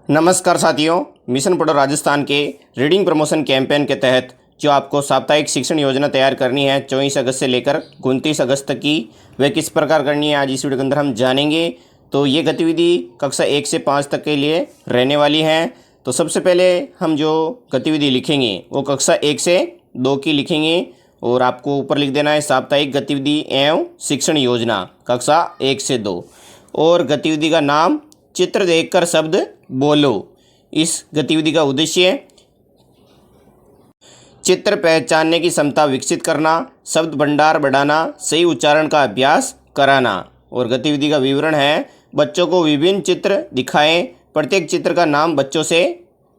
नमस्कार साथियों, मिशन पढ़ो राजस्थान के रीडिंग प्रमोशन कैंपेन के तहत जो आपको साप्ताहिक शिक्षण योजना तैयार करनी है 24 अगस्त से लेकर 29 अगस्त तक की, वह किस प्रकार करनी है आज इस वीडियो के अंदर हम जानेंगे। तो ये गतिविधि कक्षा 1 से 5 तक के लिए रहने वाली है। तो सबसे पहले हम जो गतिविधि लिखेंगे वो कक्षा 1 से 2 की लिखेंगे और आपको ऊपर लिख देना है साप्ताहिक गतिविधि एवं शिक्षण योजना कक्षा 1 से 2। और गतिविधि का नाम चित्र देखकर शब्द बोलो। इस गतिविधि का उद्देश्य चित्र पहचानने की क्षमता विकसित करना, शब्द भंडार बढ़ाना, सही उच्चारण का अभ्यास कराना। और गतिविधि का विवरण है, बच्चों को विभिन्न चित्र दिखाएं, प्रत्येक चित्र का नाम बच्चों से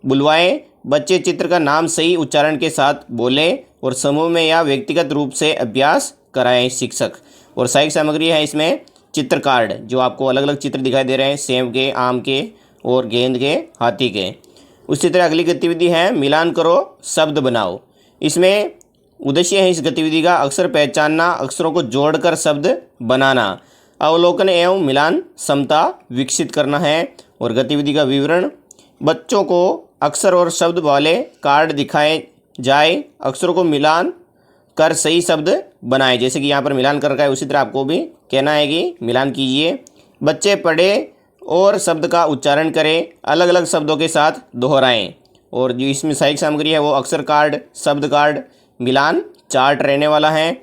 बुलवाएं, बच्चे चित्र का नाम सही उच्चारण के साथ बोलें और समूह में या व्यक्तिगत रूप से अभ्यास कराएं शिक्षक। और सहायक सामग्री है इसमें चित्र कार्ड, जो आपको अलग अलग चित्र दिखाई दे रहे हैं, सेब के, आम के और गेंद के, हाथी के। उसी तरह अगली गतिविधि है मिलान करो शब्द बनाओ। इसमें उद्देश्य है इस गतिविधि का अक्षर पहचानना, अक्षरों को जोड़कर शब्द बनाना, अवलोकन एवं मिलान क्षमता विकसित करना है। और गतिविधि का विवरण, बच्चों को अक्षर और शब्द वाले कार्ड दिखाए जाए, अक्षरों को मिलान कर सही शब्द बनाए। जैसे कि यहाँ पर मिलान कर रखा है, उसी तरह आपको भी कहना है कि मिलान कीजिए। बच्चे पढ़े और शब्द का उच्चारण करें, अलग अलग शब्दों के साथ दोहराएं। और जो इसमें सहायक सामग्री है वो अक्षर कार्ड, शब्द कार्ड, मिलान चार्ट रहने वाला है।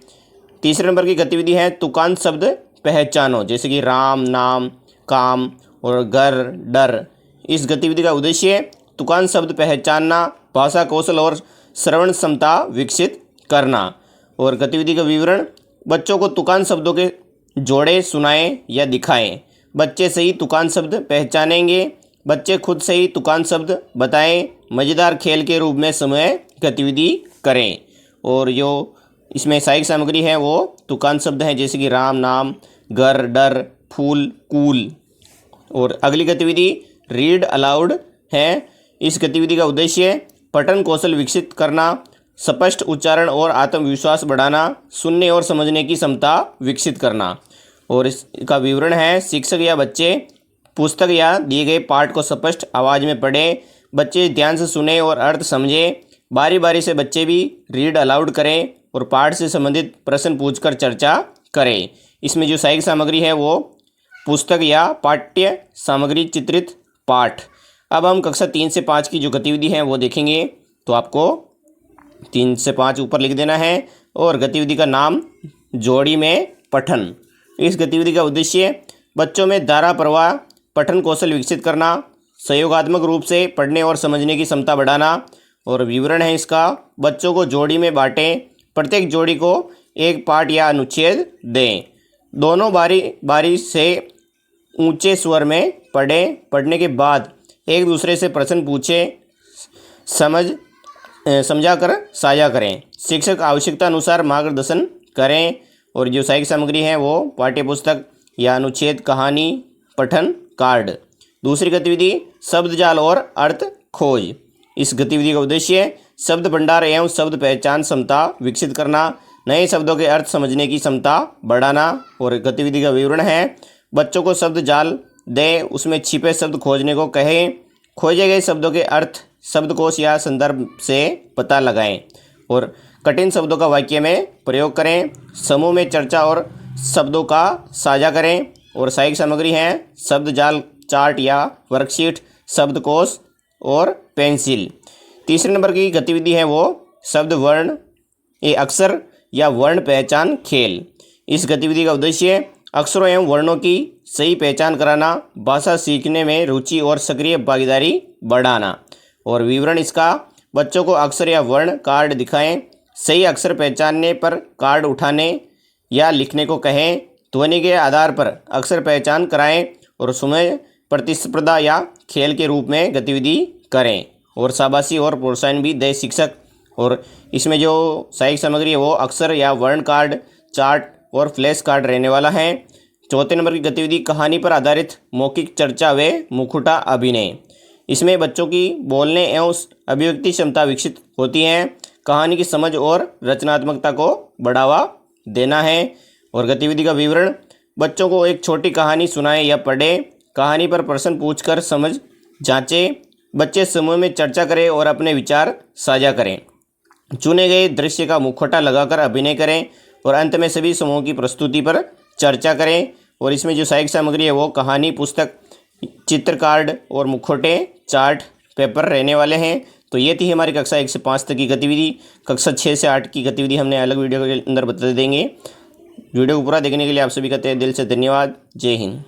तीसरे नंबर की गतिविधि है तुकांत शब्द पहचानो, जैसे कि राम, नाम, काम और घर, डर। इस गतिविधि का उद्देश्य तुकांत शब्द पहचानना, भाषा कौशल और श्रवण क्षमता विकसित करना। और गतिविधि का विवरण, बच्चों को तुकांत शब्दों के जोड़े सुनाएं या दिखाएं, बच्चे सही तुकांत शब्द पहचानेंगे, बच्चे खुद सही तुकांत शब्द बताएं, मज़ेदार खेल के रूप में समय गतिविधि करें। और जो इसमें सहायक सामग्री है वो तुकांत शब्द हैं, जैसे कि राम, नाम, घर, डर, फूल, कूल। और अगली गतिविधि रीड अलाउड है। इस गतिविधि का उद्देश्य पठन कौशल विकसित करना, स्पष्ट उच्चारण और आत्मविश्वास बढ़ाना, सुनने और समझने की क्षमता विकसित करना। और इसका विवरण है, शिक्षक या बच्चे पुस्तक या दिए गए पाठ को स्पष्ट आवाज़ में पढ़ें, बच्चे ध्यान से सुने और अर्थ समझें, बारी बारी से बच्चे भी रीड अलाउड करें और पाठ से संबंधित प्रश्न पूछकर चर्चा करें। इसमें जो सहायक सामग्री है वो पुस्तक या पाठ्य सामग्री चित्रित पाठ। अब हम कक्षा 3 से 5 की जो गतिविधि है वो देखेंगे। तो आपको 3 से 5 ऊपर लिख देना है। और गतिविधि का नाम जोड़ी में पठन। इस गतिविधि का उद्देश्य बच्चों में धारा प्रवाह पठन कौशल विकसित करना, सहयोगात्मक रूप से पढ़ने और समझने की क्षमता बढ़ाना। और विवरण है इसका, बच्चों को जोड़ी में बांटें, प्रत्येक जोड़ी को एक पाठ या अनुच्छेद दें, दोनों बारी बारी से ऊंचे स्वर में पढ़ें, पढ़ने के बाद एक दूसरे से प्रश्न पूछें, समझा कर साझा करें, शिक्षक आवश्यकता अनुसार मार्गदर्शन करें। और जो सहायक सामग्री है वो पाठ्यपुस्तक या अनुच्छेद, कहानी, पठन कार्ड। दूसरी गतिविधि शब्द जाल और अर्थ खोज। इस गतिविधि का उद्देश्य शब्द भंडार एवं शब्द पहचान क्षमता विकसित करना, नए शब्दों के अर्थ समझने की क्षमता बढ़ाना। और गतिविधि का विवरण है, बच्चों को शब्द जाल दें, उसमें छिपे शब्द खोजने को कहें, खोजे गए शब्दों के अर्थ शब्दकोश या संदर्भ से पता लगाएं और कठिन शब्दों का वाक्य में प्रयोग करें, समूह में चर्चा और शब्दों का साझा करें। और सहायक सामग्री हैं शब्द जाल चार्ट या वर्कशीट, शब्दकोश और पेंसिल। तीसरे नंबर की गतिविधि है वो शब्द वर्ण अक्षर या वर्ण पहचान खेल। इस गतिविधि का उद्देश्य अक्षरों एवं वर्णों की सही पहचान कराना, भाषा सीखने में रुचि और सक्रिय भागीदारी बढ़ाना। और विवरण इसका, बच्चों को अक्षर या वर्ण कार्ड दिखाएं, सही अक्षर पहचानने पर कार्ड उठाने या लिखने को कहें, ध्वनि के आधार पर अक्षर पहचान कराएं और समय प्रतिस्पर्धा या खेल के रूप में गतिविधि करें। और शाबाशी और प्रोत्साहन भी दे शिक्षक। और इसमें जो सहायक सामग्री है वो अक्षर या वर्ण कार्ड, चार्ट और फ्लैश कार्ड रहने वाला है। चौथे नंबर की गतिविधि कहानी पर आधारित मौखिक चर्चा व मुखौटा अभिनय। इसमें बच्चों की बोलने एवं अभिव्यक्ति क्षमता विकसित होती है, कहानी की समझ और रचनात्मकता को बढ़ावा देना है। और गतिविधि का विवरण, बच्चों को एक छोटी कहानी सुनाएं या पढ़ें, कहानी पर प्रश्न पूछकर समझ जांचें, बच्चे समूह में चर्चा करें और अपने विचार साझा करें। चुने गए दृश्य का मुखौटा लगाकर अभिनय करें और अंत में सभी समूह की प्रस्तुति पर चर्चा करें। और इसमें जो सहायक सामग्री है वो कहानी, पुस्तक, चित्र कार्ड और मुखौटे, चार्ट पेपर रहने वाले हैं। तो ये थी हमारी कक्षा 1 से 5 तक की गतिविधि। कक्षा 6 से 8 की गतिविधि हमने अलग वीडियो के अंदर बता देंगे। वीडियो को पूरा देखने के लिए आप सभी का तहे दिल से धन्यवाद। जय हिंद।